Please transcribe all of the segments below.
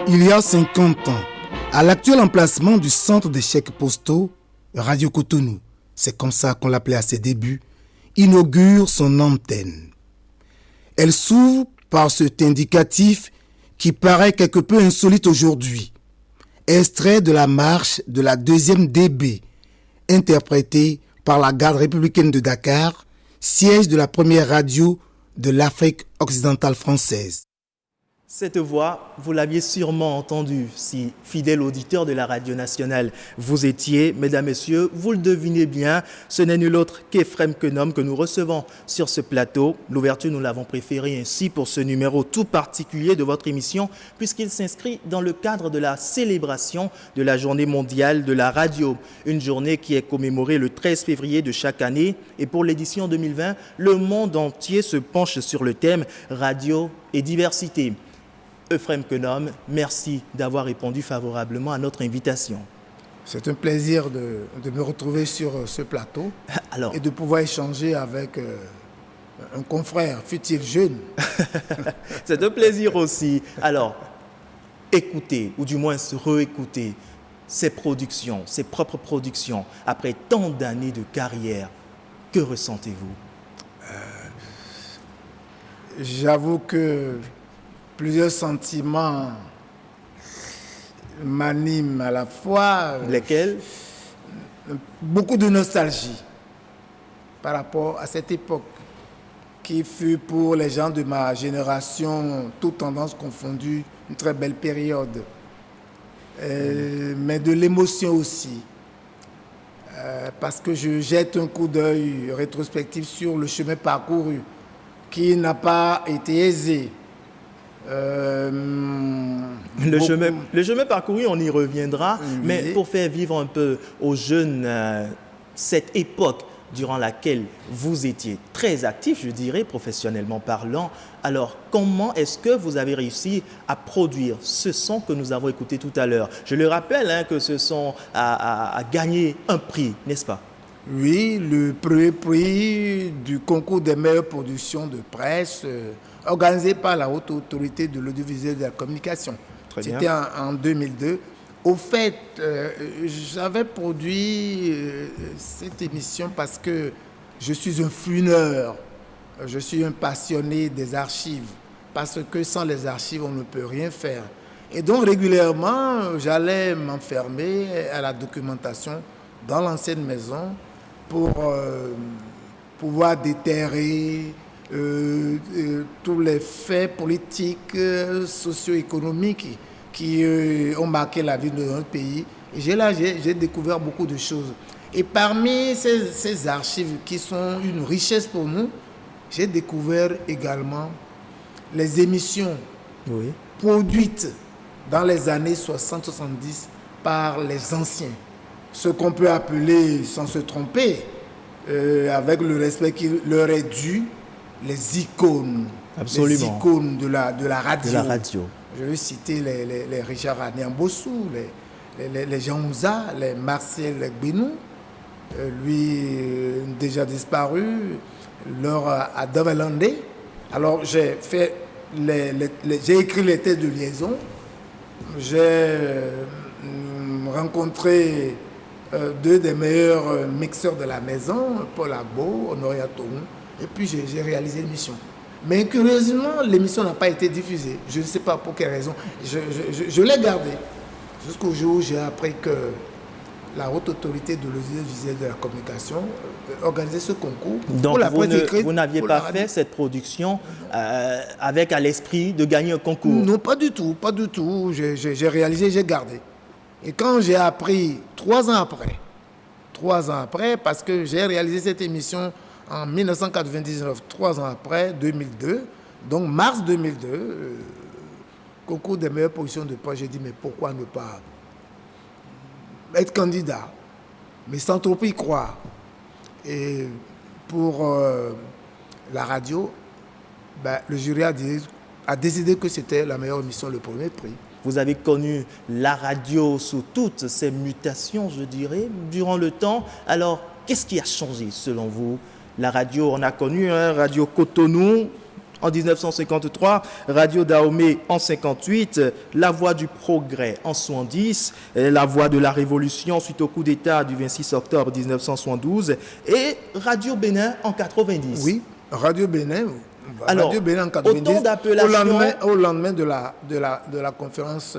Il y a 50 ans, à l'actuel emplacement du centre des chèques postaux, Radio Cotonou, c'est comme ça qu'on l'appelait à ses débuts, inaugure son antenne. Elle s'ouvre par cet indicatif qui paraît quelque peu insolite aujourd'hui. Extrait de la marche de la 2e DB, interprétée par la garde républicaine de Dakar, siège de la première radio de l'Afrique occidentale française. Cette voix, vous l'aviez sûrement entendue, si fidèle auditeur de la radio nationale vous étiez. Mesdames, Messieurs, vous le devinez bien, ce n'est nul autre qu'Ephrem Kenom que nous recevons sur ce plateau. L'ouverture, nous l'avons préférée ainsi pour ce numéro tout particulier de votre émission, puisqu'il s'inscrit dans le cadre de la célébration de la Journée mondiale de la radio. Une journée qui est commémorée le 13 février de chaque année. Et pour l'édition 2020, le monde entier se penche sur le thème radio et diversité. Ephrem Kenom, merci d'avoir répondu favorablement à notre invitation. C'est un plaisir de me retrouver sur ce plateau et de pouvoir échanger avec un confrère, fut-il jeune. C'est un plaisir aussi. Alors, écoutez, ou du moins réécouter ses productions, ses propres productions, après tant d'années de carrière, que ressentez-vous? J'avoue que plusieurs sentiments m'animent à la fois. Lesquels? Beaucoup de nostalgie par rapport à cette époque qui fut pour les gens de ma génération, toutes tendances confondues, une très belle période. Mais de l'émotion aussi. Parce que je jette un coup d'œil rétrospectif sur le chemin parcouru qui n'a pas été aisé. Le chemin parcouru, on y reviendra, oui. Mais pour faire vivre un peu aux jeunes cette époque durant laquelle vous étiez très actif, je dirais, professionnellement parlant, alors comment est-ce que vous avez réussi à produire ce son que nous avons écouté tout à l'heure? Je le rappelle que ce son a gagné un prix, n'est-ce pas? Oui, le premier prix du concours des meilleures productions de presse organisé par la Haute Autorité de l'Audiovisuel et de la Communication. C'était en 2002. Au fait, j'avais produit cette émission parce que je suis un fouineur, je suis un passionné des archives, parce que sans les archives, on ne peut rien faire. Et donc, régulièrement, j'allais m'enfermer à la documentation dans l'ancienne maison pour pouvoir déterrer tous les faits politiques, socio-économiques qui ont marqué la vie de notre pays. Et j'ai découvert beaucoup de choses. Et parmi ces archives qui sont une richesse pour nous, j'ai découvert également les émissions produites dans les années 60-70 par les anciens. Ce qu'on peut appeler, sans se tromper, avec le respect qui leur est dû, les icônes. Absolument. Les icônes de la radio. De la radio. Je vais citer les Richard Adniambossou, les Jean Mouza, les Marcel Gbenou, lui déjà disparu, Laura Adavalande. Alors j'ai écrit les têtes de liaison, j'ai rencontré deux des meilleurs mixeurs de la maison, Paul Agbo, Honoré Atoum, et puis j'ai réalisé l'émission. Mais curieusement, l'émission n'a pas été diffusée. Je ne sais pas pour quelle raison. Je l'ai gardée jusqu'au jour où j'ai appris que la Haute Autorité de l'Audiovisuel et de la Communication organisait ce concours. Donc pour la presse écrite, vous n'aviez pas fait cette production avec à l'esprit de gagner un concours? Non, pas du tout, pas du tout. J'ai réalisé, j'ai gardé. Et quand j'ai appris 3 ans après, parce que j'ai réalisé cette émission en 1999, 3 ans après, 2002, donc mars 2002, concours des meilleures positions de poste, j'ai dit, mais pourquoi ne pas être candidat, mais sans trop y croire. Et pour la radio, le jury a décidé que c'était la meilleure émission, le premier prix. Vous avez connu la radio sous toutes ses mutations, je dirais, durant le temps. Alors, qu'est-ce qui a changé selon vous? La radio, on a connu Radio Cotonou, en 1953, Radio Dahomey en 58, La Voix du Progrès en 70, La Voix de la Révolution suite au coup d'État du 26 octobre 1972 et Radio Bénin en 90. Oui, Radio Bénin. Alors, Radio Bénin en 90, autant d'appellations au lendemain de la conférence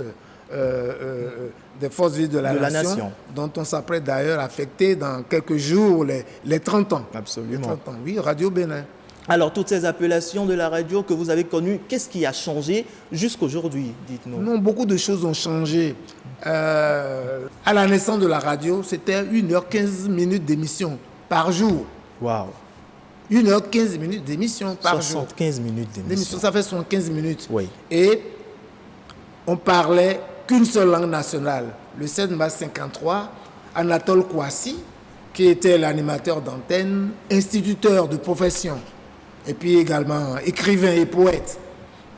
des forces vives de la nation, dont on s'apprête d'ailleurs à affecter dans quelques jours les 30 ans. Absolument. Les 30 ans, oui, Radio Bénin. Alors, toutes ces appellations de la radio que vous avez connues, qu'est-ce qui a changé jusqu'aujourd'hui, dites-nous? Non, beaucoup de choses ont changé. À la naissance de la radio, c'était 1h15 d'émission par jour. Waouh! 1h15 d'émission par jour. 75 minutes d'émission. Ça fait 75 minutes. Oui. Et on parlait qu'une seule langue nationale. Le 7 mars 1953, Anatole Kouassi, qui était l'animateur d'antenne, instituteur de profession, et puis également écrivain et poète.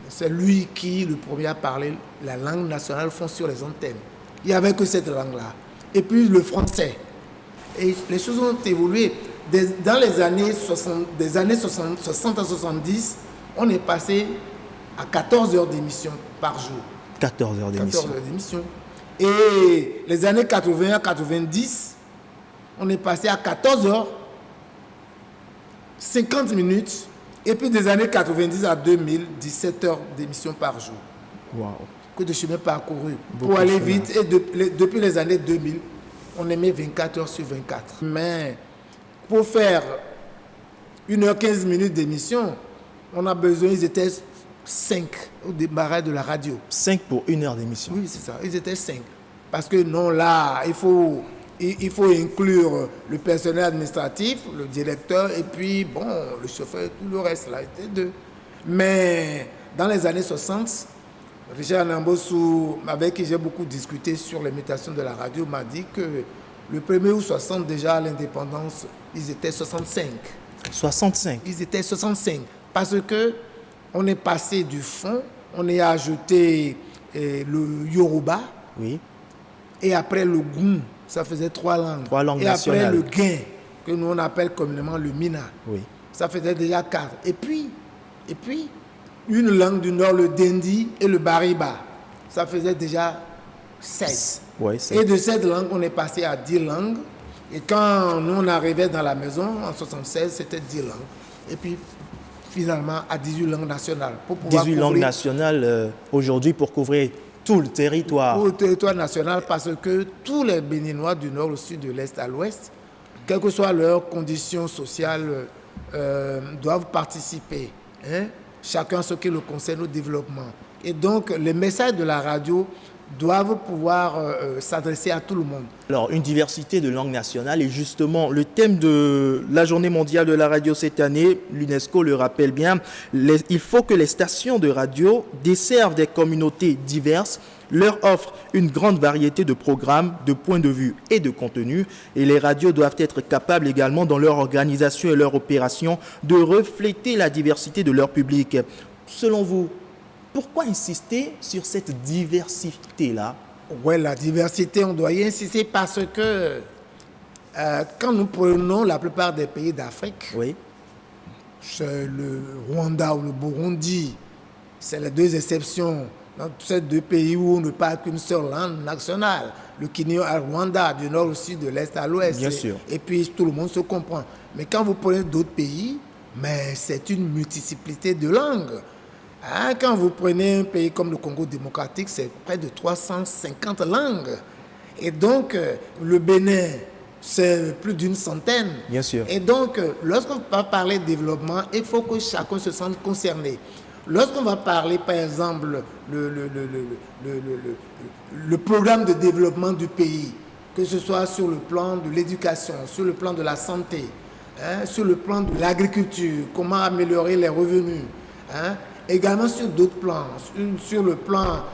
C'est lui qui, le premier, a parlé la langue nationale fond sur les antennes. Il n'y avait que cette langue-là. Et puis le français. Et les choses ont évolué. Dans les années 60 à 70, on est passé à 14 heures d'émission par jour. 14 heures d'émission. 14 heures d'émission. Et les années 80 à 90, on est passé à 14 heures, 50 minutes. Et puis des années 90 à 2000, 17 heures d'émission par jour. Waouh. Que de chemin parcouru. Beaucoup pour aller de vite. Et depuis les années 2000, on aimait 24 heures sur 24. Mais pour faire 1h15 d'émission, on a besoin, ils étaient 5 au démarrage de la radio. 5 pour 1 heure d'émission. Oui, c'est ça. Ils étaient 5. Parce que non, là, il faut inclure le personnel administratif, le directeur, et puis, bon, le chauffeur, tout le reste, là, était 2. Mais dans les années 60, Richard Nambossou, avec qui j'ai beaucoup discuté sur l'imitation de la radio, m'a dit que le 1er août 60, déjà à l'indépendance, ils étaient 65. 65. Ils étaient 65. Parce que on est passé du fond, on y a ajouté le Yoruba. Oui. Et après le Goum, ça faisait 3 langues. 3 langues et nationales. après le Guin, que nous on appelle communément le Mina. Oui. Ça faisait déjà 4. Et puis, une langue du Nord, le Dendi et le Bariba. Ça faisait déjà 16. Oui, et de cette langue, on est passé à 10 langues. Et quand nous on arrivait dans la maison, en 76, c'était 10 langues. Et puis, finalement, à 18 langues nationales. Pour 18 langues nationales aujourd'hui pour couvrir tout le territoire. Pour le territoire national, parce que tous les Béninois du Nord au Sud, de l'Est à l'Ouest, quelles que soient leurs conditions sociales, doivent participer. Hein? Chacun ce qui le concerne au développement. Et donc, les messages de la radio doivent pouvoir s'adresser à tout le monde. Alors, une diversité de langues nationales est justement le thème de la Journée mondiale de la radio cette année. L'UNESCO le rappelle bien, il faut que les stations de radio desservent des communautés diverses, leur offrent une grande variété de programmes, de points de vue et de contenus. Et les radios doivent être capables également, dans leur organisation et leur opération, de refléter la diversité de leur public. Selon vous, pourquoi insister sur cette diversité-là? Oui, la diversité, on doit y insister parce que quand nous prenons la plupart des pays d'Afrique, oui, c'est le Rwanda ou le Burundi, c'est les 2 exceptions. Dans ces 2 pays où on ne parle qu'une seule langue nationale, le Kenya à Rwanda, du nord aussi, de l'est à l'ouest. Bien sûr. Et puis tout le monde se comprend. Mais quand vous prenez d'autres pays, mais c'est une multiplicité de langues. Hein, quand vous prenez un pays comme le Congo démocratique, c'est près de 350 langues. Et donc, le Bénin, c'est plus d'une centaine. Bien sûr. Et donc, lorsqu'on va parler de développement, il faut que chacun se sente concerné. Lorsqu'on va parler, par exemple, le programme de développement du pays, que ce soit sur le plan de l'éducation, sur le plan de la santé, hein, sur le plan de l'agriculture, comment améliorer les revenus, hein, également sur d'autres plans, sur le plan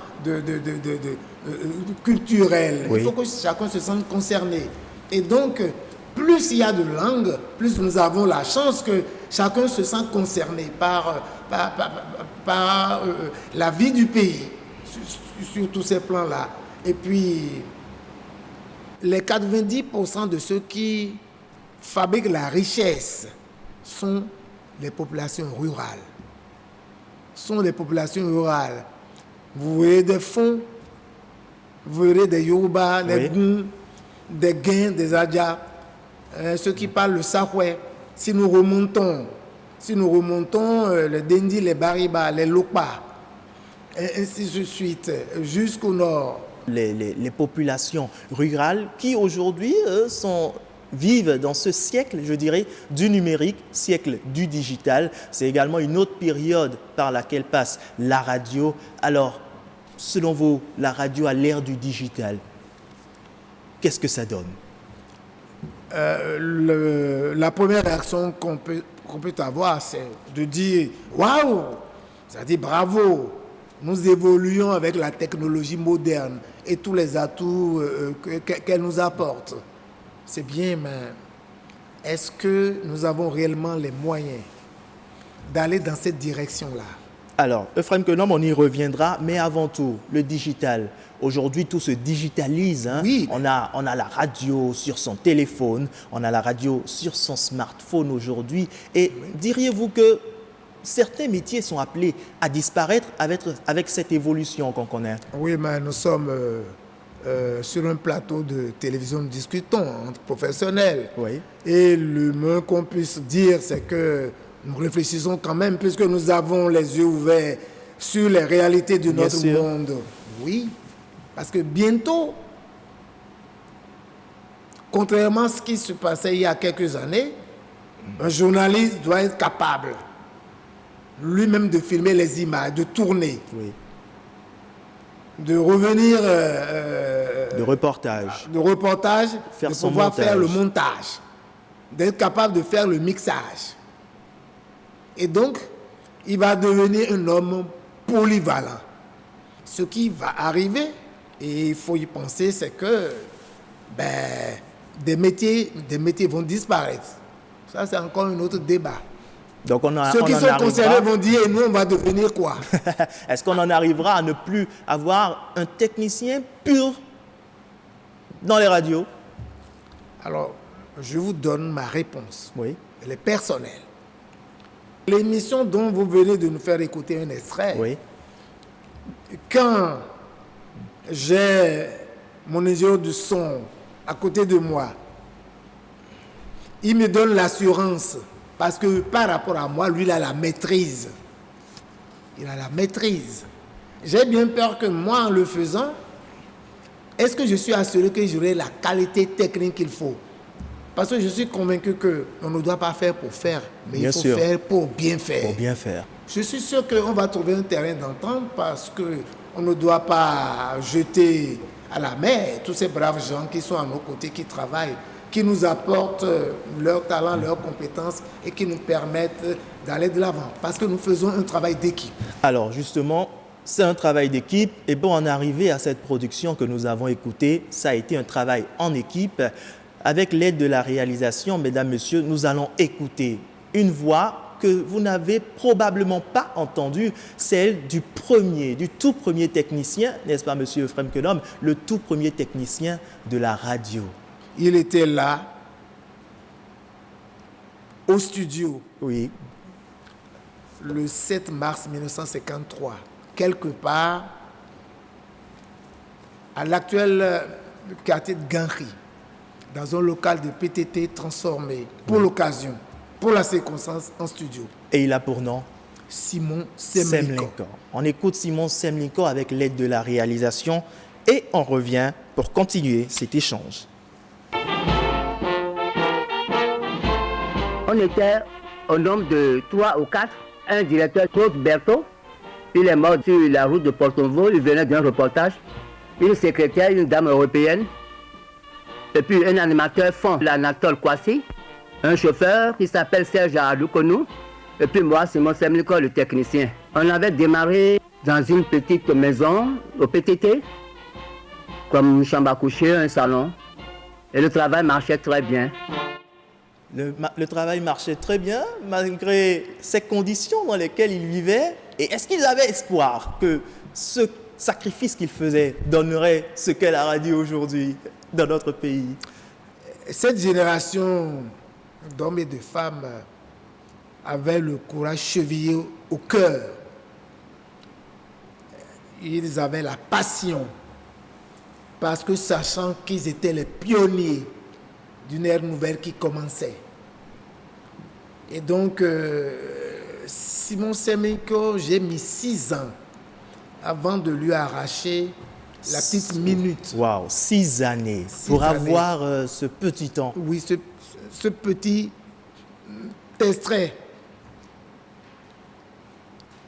culturel. Oui. Il faut que chacun se sente concerné. Et donc, plus il y a de langues, plus nous avons la chance que chacun se sent concerné par la vie du pays, sur tous ces plans-là. Et puis, les 90% de ceux qui fabriquent la richesse sont les populations rurales. sont les populations rurales. Vous verrez des Fonds, vous verrez des Yoruba, des Goum, des Guin, des Adja, ceux qui parlent le Sahwe. Si nous remontons les Dendi, les Bariba, les Lokpa, et ainsi de suite, jusqu'au nord. Les populations rurales qui aujourd'hui vivent dans ce siècle, je dirais, du numérique, siècle du digital. C'est également une autre période par laquelle passe la radio. Alors, selon vous, la radio à l'ère du digital, qu'est-ce que ça donne? La première réaction qu'on peut avoir, c'est de dire « Waouh !» C'est-à-dire « Bravo !» Nous évoluons avec la technologie moderne et tous les atouts qu'elle nous apporte. C'est bien, mais est-ce que nous avons réellement les moyens d'aller dans cette direction-là? Alors, Euphrem Kenom, on y reviendra, mais avant tout, le digital. Aujourd'hui, tout se digitalise. Hein? Oui. On a la radio sur son téléphone, on a la radio sur son smartphone aujourd'hui. Et diriez-vous que certains métiers sont appelés à disparaître avec cette évolution qu'on connaît? Oui, mais nous sommes sur un plateau de télévision, nous discutons entre professionnels. Oui. Et le moins qu'on puisse dire, c'est que nous réfléchissons quand même, puisque nous avons les yeux ouverts sur les réalités de notre monde. Oui, parce que bientôt, contrairement à ce qui se passait il y a quelques années, un journaliste doit être capable lui-même de filmer les images, de tourner, de revenir... de reportage. De reportage, faire de son pouvoir montage. faire le montage, d'être capable de faire le mixage. Et donc, il va devenir un homme polyvalent. Ce qui va arriver, et il faut y penser, c'est que des métiers vont disparaître. Ça, c'est encore un autre débat. Donc ceux qui sont concernés vont dire, et nous, on va devenir quoi? Est-ce qu'on en arrivera à ne plus avoir un technicien pur dans les radios? Alors, je vous donne ma réponse. Oui. Elle est personnelle. L'émission dont vous venez de nous faire écouter un extrait, oui. Quand j'ai mon ingénieur du son à côté de moi, il me donne l'assurance. Parce que par rapport à moi, lui, il a la maîtrise. Il a la maîtrise. J'ai bien peur que moi, en le faisant, est-ce que je suis assuré que j'aurai la qualité technique qu'il faut? Parce que je suis convaincu qu'on ne doit pas faire pour faire, mais il faut faire pour bien faire. Pour bien faire. Je suis sûr qu'on va trouver un terrain d'entente parce qu'on ne doit pas jeter à la mer tous ces braves gens qui sont à nos côtés, qui travaillent, qui nous apportent leur talent, leurs compétences et qui nous permettent d'aller de l'avant. Parce que nous faisons un travail d'équipe. Alors justement, c'est un travail d'équipe. Et pour en arriver à cette production que nous avons écoutée, ça a été un travail en équipe. Avec l'aide de la réalisation, mesdames, messieurs, nous allons écouter une voix que vous n'avez probablement pas entendue, celle du tout premier technicien, n'est-ce pas, monsieur Euphrem Kenom, le tout premier technicien de la radio. Il était là, au studio, oui, le 7 mars 1953, quelque part à l'actuel quartier de Ganri, dans un local de PTT transformé pour l'occasion, pour la circonstance, en studio. Et il a pour nom Simon Semlinko. On écoute Simon Semlinko avec l'aide de la réalisation et on revient pour continuer cet échange. On était au nombre de 3 ou 4. Un directeur, Claude Berthaud, il est mort sur la route de Porto-Novo, il venait d'un reportage. Une secrétaire, une dame européenne. Et puis un animateur fond, l'Anatole Kwasi. Un chauffeur qui s'appelle Serge Aloukonou. Et puis moi, Simon Semlinko, le technicien. On avait démarré dans une petite maison au PTT, comme une chambre à coucher, un salon. Et le travail marchait très bien. Le travail marchait très bien, malgré ces conditions dans lesquelles ils vivaient. Et est-ce qu'ils avaient espoir que ce sacrifice qu'ils faisaient donnerait ce qu'est la radio aujourd'hui dans notre pays? Cette génération d'hommes et de femmes avait le courage chevillé au cœur ils avaient la passion, parce que sachant qu'ils étaient les pionniers d'une ère nouvelle qui commençait. Et donc, Simon Semiko, j'ai mis 6 ans avant de lui arracher la petite minute. Waouh, 6 années pour avoir ce petit temps. Oui, ce petit extrait.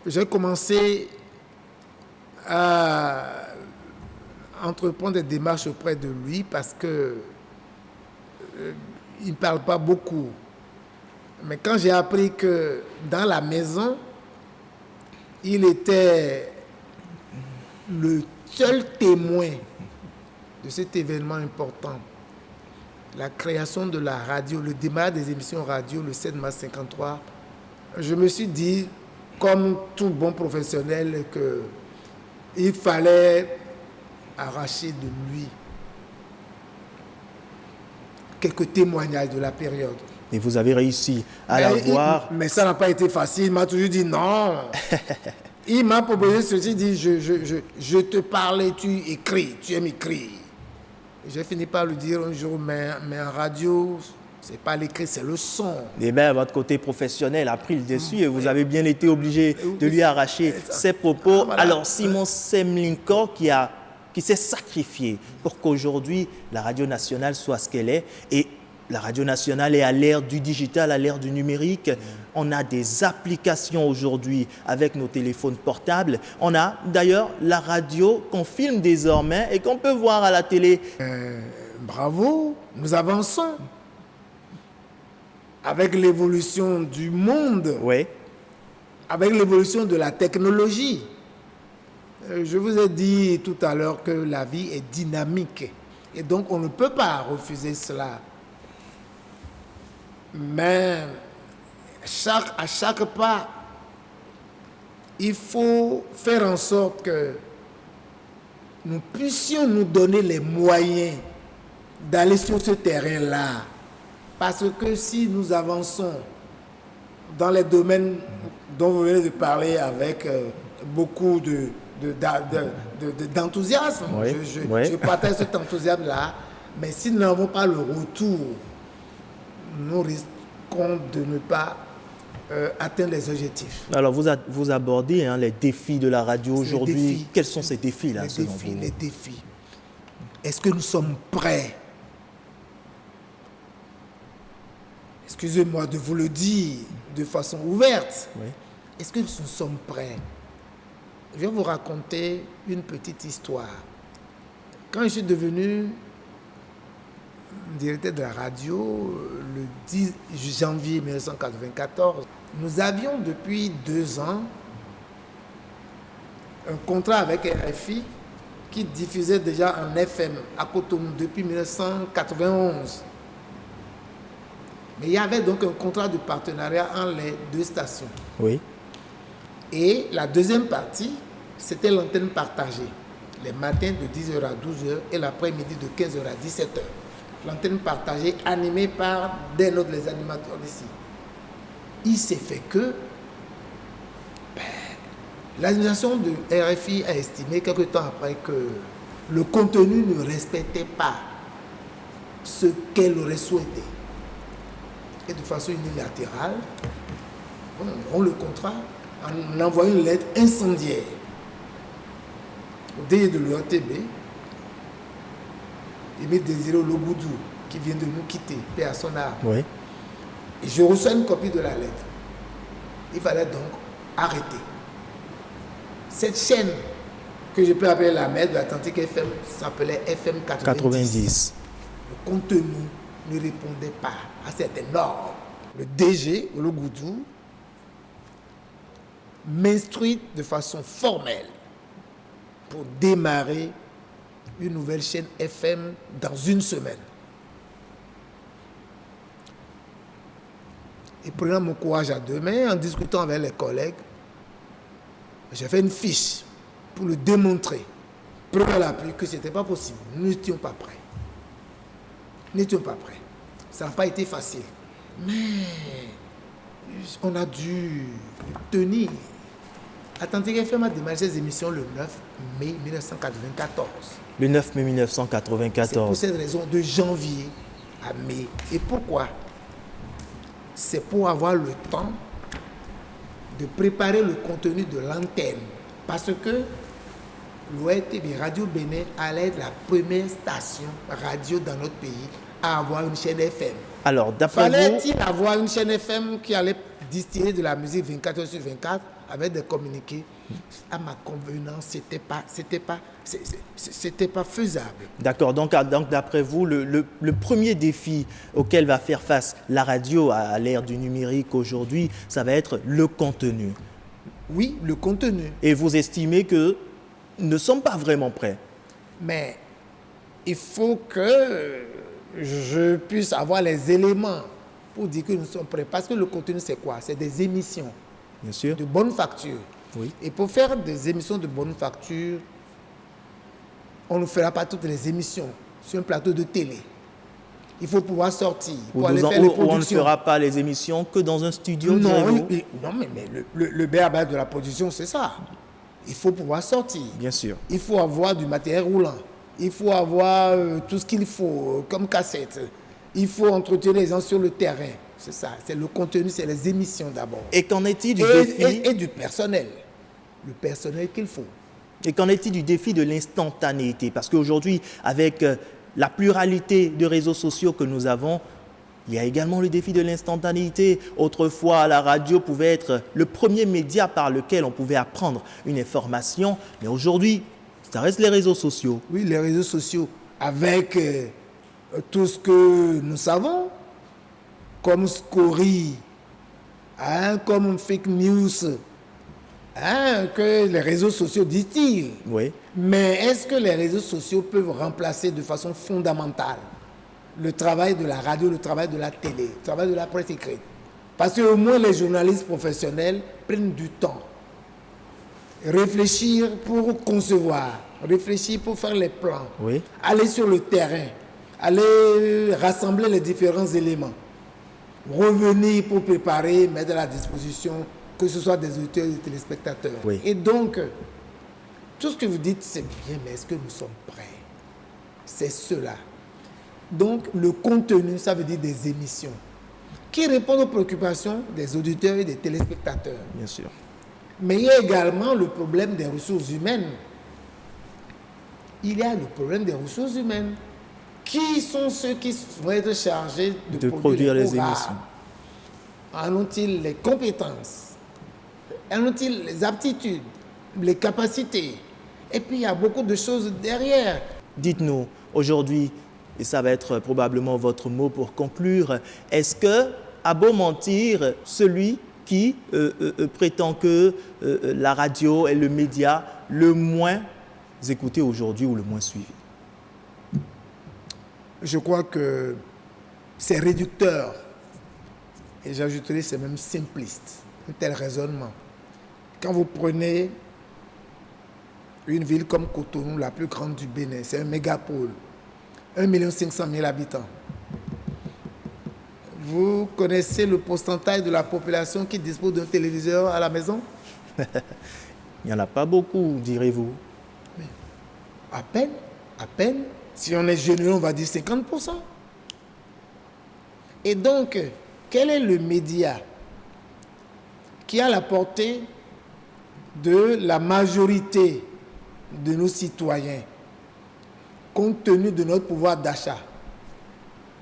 J'ai commencé à entreprendre des démarches auprès de lui parce que il ne parle pas beaucoup. Mais quand j'ai appris que dans la maison, il était le seul témoin de cet événement important, la création de la radio, le démarrage des émissions radio le 7 mars 1953, je me suis dit, comme tout bon professionnel, qu'il fallait arracher de lui quelques témoignages de la période. Et vous avez réussi à l'avoir. Mais ça n'a pas été facile. Il m'a toujours dit non. Il m'a proposé ceci, il dit je te parle et tu écris, tu aimes écrire. J'ai fini par lui dire un jour, mais en radio, c'est pas l'écrit, c'est le son. Et bien, votre côté professionnel a pris le dessus et vous avez bien été obligé de lui arracher ses propos. Voilà. Alors, Simon Semlinko qui s'est sacrifié pour qu'aujourd'hui la radio nationale soit ce qu'elle est. Et la radio nationale est à l'ère du digital, à l'ère du numérique. On a des applications aujourd'hui avec nos téléphones portables. On a d'ailleurs la radio qu'on filme désormais et qu'on peut voir à la télé. Bravo, nous avançons. Avec l'évolution du monde, oui. Avec l'évolution de la technologie. Je vous ai dit tout à l'heure que la vie est dynamique. Et donc, on ne peut pas refuser cela. Mais à chaque pas, il faut faire en sorte que nous puissions nous donner les moyens d'aller sur ce terrain-là. Parce que si nous avançons dans les domaines dont vous venez de parler avec beaucoup d'enthousiasme, oui, je partage cet enthousiasme-là, mais si nous n'avons pas le retour, nous risquons de ne pas atteindre les objectifs. Alors, vous abordez les défis de la radio aujourd'hui. Quels sont ces défis-là, selon vous ? Les défis. Est-ce que nous sommes prêts ? Excusez-moi de vous le dire de façon ouverte. Oui. Est-ce que nous sommes prêts ? Je vais vous raconter une petite histoire. Quand je suis devenu directeur de la radio, le 10 janvier 1994, nous avions depuis 2 ans un contrat avec RFI qui diffusait déjà en FM à Cotonou depuis 1991. Mais il y avait donc un contrat de partenariat entre les 2 stations. Oui. Et la deuxième partie, c'était l'antenne partagée. Les matins de 10h à 12h et l'après-midi de 15h à 17h. L'antenne partagée animée par des autres les animateurs d'ici. Il s'est fait que l'administration de RFI a estimé quelque temps après que le contenu ne respectait pas ce qu'elle aurait souhaité. Et de façon unilatérale, on rompt le contrat en envoyant une lettre incendiaire au DG de l'ORTB, Émile Désiré Loboudou, qui vient de nous quitter, paix à son âme. Oui. Et je reçois une copie de la lettre. Il fallait donc arrêter. Cette chaîne que je peux appeler la mère de l'Atlantique FM s'appelait FM 90. Le contenu ne répondait pas à cette norme. Le DG, Loboudou, m'instruit de façon formelle pour démarrer une nouvelle chaîne FM dans 1 semaine. Et prenant mon courage à 2 mains, en discutant avec les collègues, j'ai fait une fiche pour le démontrer, preuve à l'appui que ce n'était pas possible. Nous n'étions pas prêts. Nous n'étions pas prêts. Ça n'a pas été facile. Mais on a dû tenir. Atlantique FM a démarré ses émissions le 9 mai 1994. Le 9 mai C'est pour 1994. cette raison de janvier à mai. Et pourquoi? C'est pour avoir le temps de préparer le contenu de l'antenne. Parce que l'ORTB Radio Bénin allait être la première station radio dans notre pays à avoir une chaîne FM. Alors, d'après vous, Fallait-il avoir une chaîne FM qui allait distiller de la musique 24 heures sur 24 avec des communiqués? À ma convenance, c'était pas faisable. d'accord, donc d'après vous, le premier défi auquel va faire face la radio à l'ère du numérique aujourd'hui, ça va être le contenu. Oui, le contenu. Et vous estimez que nous ne sommes pas vraiment prêts. Mais il faut que je puisse avoir les éléments pour dire que nous sommes prêts. Parce que le contenu, c'est quoi? C'est des émissions Bien sûr. de bonne facture. Oui. Et pour faire des émissions de bonne facture, on ne fera pas toutes les émissions sur un plateau de télé. Il faut pouvoir sortir Ou pour aller faire les on ne productions. fera pas les émissions que dans un studio. Non, direz-vous? non, mais le béaba de la production, c'est ça. Il faut pouvoir sortir. Bien sûr. Il faut avoir du matériel roulant. Il faut avoir tout ce qu'il faut comme cassette. Il faut entretenir les gens sur le terrain. C'est ça. C'est le contenu, c'est les émissions d'abord. Et qu'en est-il du défi Et du personnel. Le personnel qu'il faut. Et qu'en est-il du défi de l'instantanéité? Parce qu'aujourd'hui, avec la pluralité de réseaux sociaux que nous avons, il y a également le défi de l'instantanéité. Autrefois, la radio pouvait être le premier média par lequel on pouvait apprendre une information. Mais aujourd'hui, ça reste les réseaux sociaux. Oui, les réseaux sociaux, avec tout ce que nous savons, comme scories, comme fake news, que les réseaux sociaux disent-ils. Oui. Mais est-ce que les réseaux sociaux peuvent remplacer de façon fondamentale le travail de la radio, le travail de la télé, le travail de la presse écrite? Parce qu'au moins les journalistes professionnels prennent du temps. Réfléchir pour concevoir, réfléchir pour faire les plans, Oui. aller sur le terrain, aller rassembler les différents éléments, revenir pour préparer, mettre à la disposition, que ce soit des auditeurs et des téléspectateurs. Oui. Et donc, tout ce que vous dites, c'est bien, mais est-ce que nous sommes prêts? C'est cela. Donc, le contenu, ça veut dire des émissions qui répondent aux préoccupations des auditeurs et des téléspectateurs. Bien sûr. Mais il y a également le problème des ressources humaines. Il y a le problème des ressources humaines. Qui sont ceux qui vont être chargés de produire les émissions? En ont-ils les compétences? En ont-ils les aptitudes, les capacités? Et puis il y a beaucoup de choses derrière. Dites-nous, aujourd'hui, et ça va être probablement votre mot pour conclure, est-ce que, à beau mentir, celui qui prétend que la radio est le média le moins écouté aujourd'hui ou le moins suivi? Je crois que c'est réducteur. Et j'ajouterai, c'est même simpliste, un tel raisonnement. Quand vous prenez une ville comme Cotonou, la plus grande du Bénin, c'est un mégapole, 1 500 000 habitants. Vous connaissez le pourcentage de la population qui dispose d'un téléviseur à la maison? Il n'y en a pas beaucoup, direz-vous. Mais à peine, à peine. Si on est généreux, on va dire 50%. Et donc, quel est le média qui a la portée de la majorité de nos citoyens, compte tenu de notre pouvoir d'achat,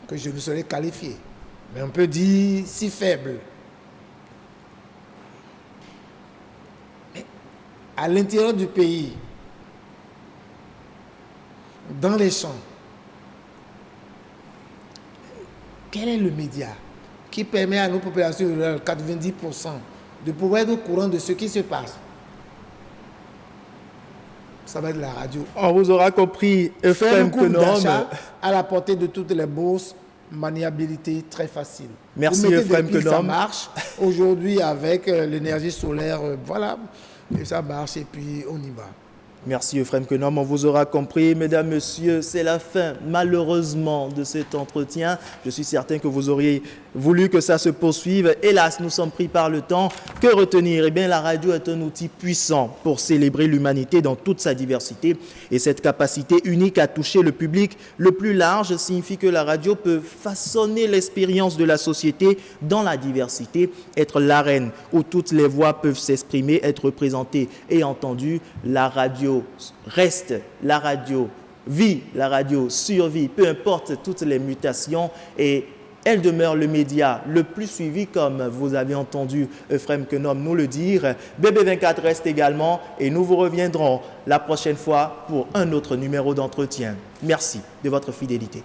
que je ne saurais qualifier, mais on peut dire si faible. Mais à l'intérieur du pays, dans les champs, quel est le média qui permet à nos populations rurales, 90%, de pouvoir être au courant de ce qui se passe? Ça va être la radio. On vous aura compris, Faire le Euphrem cours Kenom. d'achat à la portée de toutes les bourses, maniabilité très facile. Merci, Vous mettez des Euphrem piles, ça Kenom. marche. Aujourd'hui, avec l'énergie solaire, voilà, et ça marche et puis on y va. Merci Euphrem Kenom, on vous aura compris. Mesdames, Messieurs, c'est la fin malheureusement de cet entretien. Je suis certain que vous auriez voulu que ça se poursuive. Hélas, nous sommes pris par le temps. Que retenir? Eh bien, la radio est un outil puissant pour célébrer l'humanité dans toute sa diversité. Et cette capacité unique à toucher le public le plus large signifie que la radio peut façonner l'expérience de la société dans la diversité, être l'arène où toutes les voix peuvent s'exprimer, être représentées et entendues. La radio reste, la radio vit, la radio survit, peu importe toutes les mutations, et elle demeure le média le plus suivi, comme vous avez entendu Euphrem Quenom nous le dire. BB24 reste également, et nous vous reviendrons la prochaine fois pour un autre numéro d'entretien. Merci de votre fidélité.